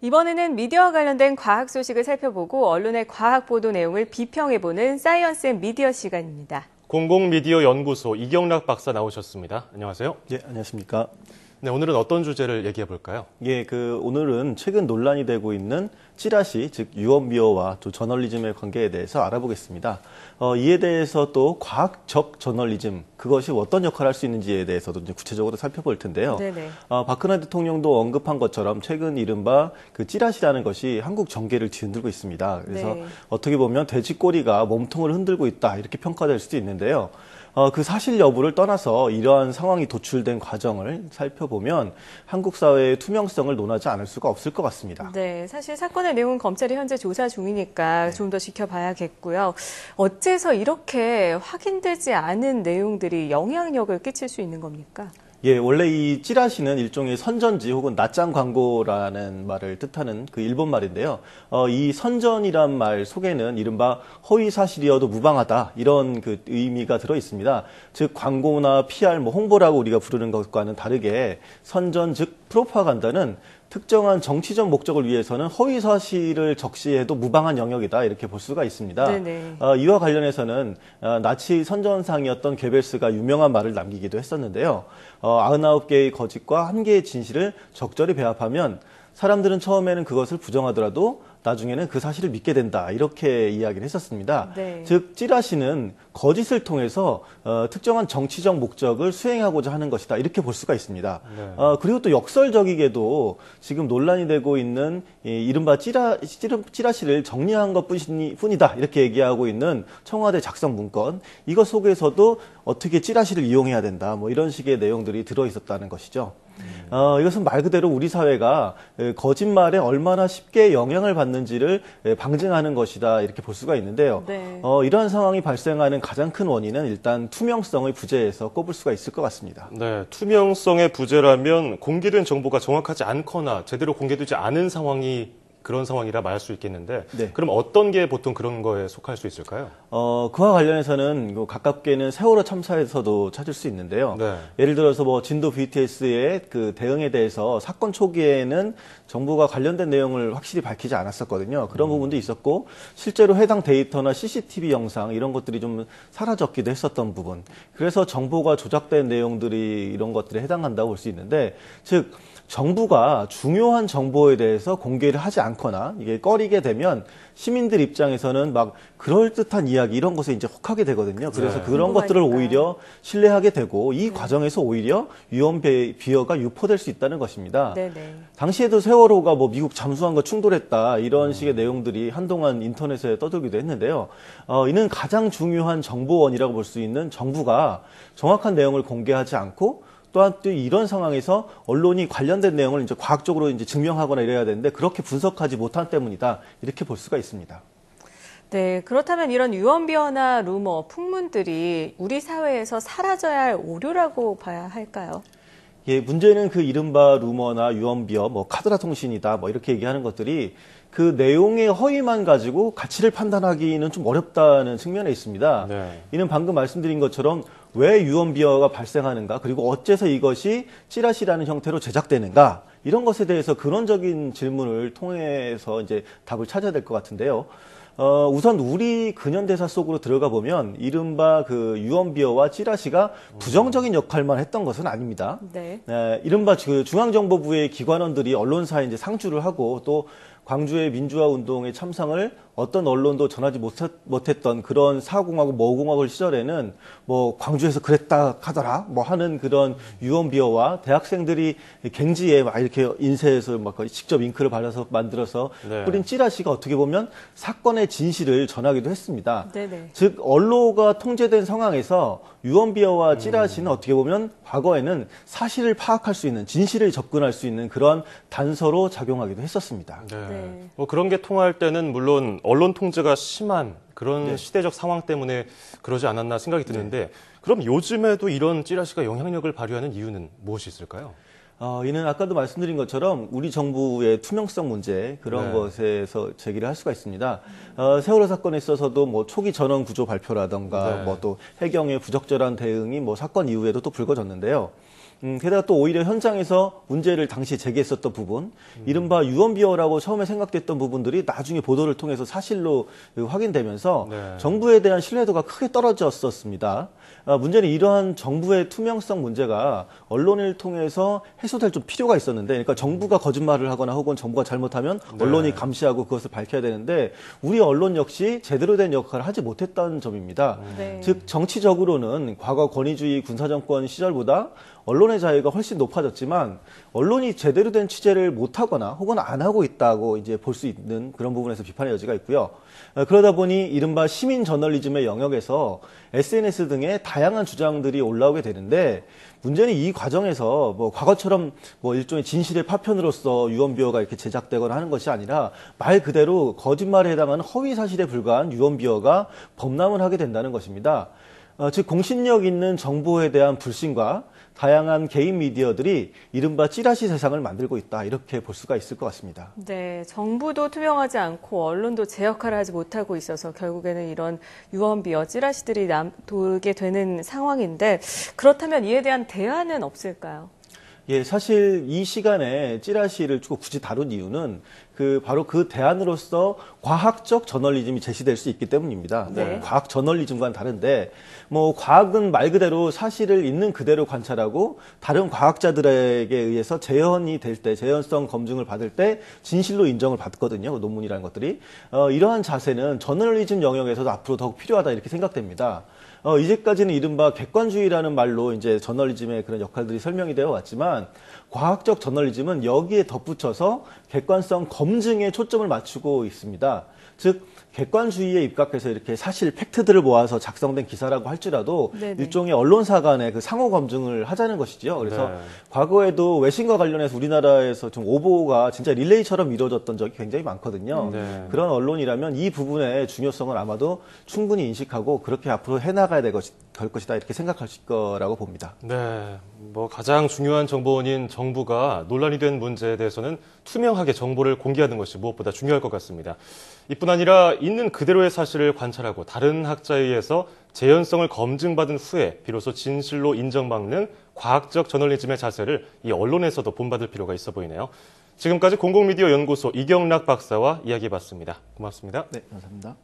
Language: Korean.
이번에는 미디어와 관련된 과학 소식을 살펴보고 언론의 과학 보도 내용을 비평해보는 사이언스 앤 미디어 시간입니다. 공공미디어 연구소 이경락 박사 나오셨습니다. 안녕하세요. 네, 안녕하십니까. 네, 오늘은 어떤 주제를 얘기해 볼까요? 예, 오늘은 최근 논란이 되고 있는 찌라시, 즉 유언비어와 또 저널리즘의 관계에 대해서 알아보겠습니다. 이에 대해서 또 과학적 저널리즘, 그것이 어떤 역할을 할 수 있는지에 대해서도 이제 구체적으로 살펴볼 텐데요. 네네. 박근혜 대통령도 언급한 것처럼 최근 이른바 그 찌라시라는 것이 한국 정계를 뒤흔들고 있습니다. 그래서 네. 어떻게 보면 돼지꼬리가 몸통을 흔들고 있다, 이렇게 평가될 수도 있는데요. 그 사실 여부를 떠나서 이러한 상황이 도출된 과정을 살펴보면 한국 사회의 투명성을 논하지 않을 수가 없을 것 같습니다. 네, 사실 사건의 내용은 검찰이 현재 조사 중이니까 좀 더 지켜봐야겠고요. 어째서 이렇게 확인되지 않은 내용들이 영향력을 끼칠 수 있는 겁니까? 예, 원래 이 찌라시는 일종의 선전지 혹은 낯장 광고라는 말을 뜻하는 그 일본 말인데요. 이 선전이란 말 속에는 이른바 허위 사실이어도 무방하다, 이런 그 의미가 들어 있습니다. 즉 광고나 PR, 홍보라고 우리가 부르는 것과는 다르게 선전, 즉 프로파간다는 특정한 정치적 목적을 위해서는 허위 사실을 적시해도 무방한 영역이다, 이렇게 볼 수가 있습니다. 네네. 이와 관련해서는 나치 선전상이었던 게벨스가 유명한 말을 남기기도 했었는데요. 99개의 거짓과 1개의 진실을 적절히 배합하면 사람들은 처음에는 그것을 부정하더라도 나중에는 그 사실을 믿게 된다, 이렇게 이야기를 했었습니다. 네. 즉 찌라시는 거짓을 통해서 특정한 정치적 목적을 수행하고자 하는 것이다, 이렇게 볼 수가 있습니다. 네. 그리고 또 역설적이게도 지금 논란이 되고 있는 이른바 찌라시를 정리한 것뿐이다, 이렇게 얘기하고 있는 청와대 작성 문건, 이것 속에서도 어떻게 찌라시를 이용해야 된다, 이런 식의 내용들이 들어있었다는 것이죠. 이것은 말 그대로 우리 사회가 거짓말에 얼마나 쉽게 영향을 받는지를 방증하는 것이다, 이렇게 볼 수가 있는데요. 네. 이러한 상황이 발생하는 가장 큰 원인은 일단 투명성의 부재에서 꼽을 수가 있을 것 같습니다. 네, 투명성의 부재라면 공개된 정보가 정확하지 않거나 제대로 공개되지 않은 상황이 그런 상황이라 말할 수 있겠는데, 네. 그럼 어떤 게 보통 그런 거에 속할 수 있을까요? 그와 관련해서는 가깝게는 세월호 참사에서도 찾을 수 있는데요. 네. 예를 들어서 진도 BTS의 그 대응에 대해서 사건 초기에는 정부가 관련된 내용을 확실히 밝히지 않았었거든요. 그런 부분도 있었고, 실제로 해당 데이터나 CCTV 영상, 이런 것들이 좀 사라졌기도 했었던 부분. 그래서 정보가 조작된 내용들이 이런 것들에 해당한다고 볼 수 있는데, 즉 정부가 중요한 정보에 대해서 공개를 하지 않거나 이게 꺼리게 되면 시민들 입장에서는 막 그럴듯한 이야기, 이런 것에 이제 혹하게 되거든요. 그래서 네. 그런 것들을 오히려 신뢰하게 되고 이 과정에서 오히려 유언비어가 유포될 수 있다는 것입니다. 네네. 당시에도 세월호가 미국 잠수함과 충돌했다, 이런 식의 내용들이 한동안 인터넷에 떠돌기도 했는데요. 이는 가장 중요한 정보원이라고 볼 수 있는 정부가 정확한 내용을 공개하지 않고, 또한 또 이런 상황에서 언론이 관련된 내용을 이제 과학적으로 이제 증명하거나 이래야 되는데 그렇게 분석하지 못한 때문이다, 이렇게 볼 수가 있습니다. 네, 그렇다면 이런 유언비어나 루머, 풍문들이 우리 사회에서 사라져야 할 오류라고 봐야 할까요? 예, 문제는 그 이른바 루머나 유언비어, 카드라 통신이다, 이렇게 얘기하는 것들이 그 내용의 허위만 가지고 가치를 판단하기는 좀 어렵다는 측면에 있습니다. 네. 이는 방금 말씀드린 것처럼 왜 유언비어가 발생하는가, 그리고 어째서 이것이 찌라시라는 형태로 제작되는가, 이런 것에 대해서 근원적인 질문을 통해서 이제 답을 찾아야 될 것 같은데요. 우선 우리 근현대사 속으로 들어가 보면 이른바 그 유언비어와 찌라시가 부정적인 역할만 했던 것은 아닙니다. 네. 이른바 그 중앙정보부의 기관원들이 언론사에 이제 상주를 하고, 또 광주의 민주화 운동의 참상을 어떤 언론도 전하지 못했던 그런 사공하고 머공하고 시절에는 광주에서 그랬다 하더라 하는 그런 유언비어와 대학생들이 갱지에 막 이렇게 인쇄해서 직접 잉크를 발라서 만들어서 네. 뿌린 찌라시가 어떻게 보면 사건의 진실을 전하기도 했습니다. 네네. 즉 언로가 통제된 상황에서 유언비어와 찌라시는 어떻게 보면 과거에는 사실을 파악할 수 있는, 진실을 접근할 수 있는 그런 단서로 작용하기도 했었습니다. 네. 네. 그런 게 통할 때는 물론 언론 통제가 심한 그런 네. 시대적 상황 때문에 그러지 않았나 생각이 드는데, 그럼 요즘에도 이런 찌라시가 영향력을 발휘하는 이유는 무엇이 있을까요? 이는 아까도 말씀드린 것처럼 우리 정부의 투명성 문제, 그런 네. 것에서 제기를 할 수가 있습니다. 세월호 사건에 있어서도 초기 전원 구조 발표라던가 네. 또 해경의 부적절한 대응이 사건 이후에도 또 불거졌는데요. 게다가 또 오히려 현장에서 문제를 당시 제기했었던 부분, 이른바 유언비어라고 처음에 생각됐던 부분들이 나중에 보도를 통해서 사실로 확인되면서 네. 정부에 대한 신뢰도가 크게 떨어졌었습니다. 문제는 이러한 정부의 투명성 문제가 언론을 통해서 해소될 좀 필요가 있었는데, 그러니까 정부가 거짓말을 하거나 혹은 정부가 잘못하면 언론이 감시하고 그것을 밝혀야 되는데, 우리 언론 역시 제대로 된 역할을 하지 못했다는 점입니다. 네. 즉 정치적으로는 과거 권위주의 군사정권 시절보다 언론의 자유가 훨씬 높아졌지만 언론이 제대로 된 취재를 못하거나 혹은 안 하고 있다고 이제 볼 수 있는 그런 부분에서 비판의 여지가 있고요. 그러다 보니 이른바 시민 저널리즘의 영역에서 SNS 등의 다양한 주장들이 올라오게 되는데, 문제는 이 과정에서 뭐 과거처럼 뭐 일종의 진실의 파편으로서 유언비어가 이렇게 제작되거나 하는 것이 아니라 말 그대로 거짓말에 해당하는 허위 사실에 불과한 유언비어가 범람을 하게 된다는 것입니다. 즉 공신력 있는 정보에 대한 불신과 다양한 개인 미디어들이 이른바 찌라시 세상을 만들고 있다, 이렇게 볼 수가 있을 것 같습니다. 네, 정부도 투명하지 않고 언론도 제 역할을 하지 못하고 있어서 결국에는 이런 유언비어, 찌라시들이 돌게 되는 상황인데, 그렇다면 이에 대한 대안은 없을까요? 예, 사실 이 시간에 찌라시를 굳이 다룬 이유는 바로 그 대안으로서 과학적 저널리즘이 제시될 수 있기 때문입니다. 네. 과학 저널리즘과는 다른데, 과학은 말 그대로 사실을 있는 그대로 관찰하고 다른 과학자들에게 의해서 재현이 될 때, 재현성 검증을 받을 때 진실로 인정을 받거든요. 논문이라는 것들이. 이러한 자세는 저널리즘 영역에서도 앞으로 더욱 필요하다, 이렇게 생각됩니다. 이제까지는 이른바 객관주의라는 말로 이제 저널리즘의 그런 역할들이 설명이 되어 왔지만, 과학적 저널리즘은 여기에 덧붙여서 객관성 검증에 초점을 맞추고 있습니다. 즉 객관주의에 입각해서 이렇게 사실 팩트들을 모아서 작성된 기사라고 할지라도 네네. 일종의 언론사 간의 그 상호 검증을 하자는 것이죠. 그래서 네. 과거에도 외신과 관련해서 우리나라에서 좀 오보가 진짜 릴레이처럼 이루어졌던 적이 굉장히 많거든요. 네. 그런 언론이라면 이 부분의 중요성을 아마도 충분히 인식하고 그렇게 앞으로 해나가야 될 것이다, 이렇게 생각하실 거라고 봅니다. 네, 가장 중요한 정보원인 정부가 논란이 된 문제에 대해서는 투명하게 정보를 공개하는 것이 무엇보다 중요할 것 같습니다. 이뿐 아니라 있는 그대로의 사실을 관찰하고 다른 학자에 의해서 재현성을 검증받은 후에 비로소 진실로 인정받는 과학적 저널리즘의 자세를 이 언론에서도 본받을 필요가 있어 보이네요. 지금까지 공공미디어 연구소 이경락 박사와 이야기해봤습니다. 고맙습니다. 네, 감사합니다.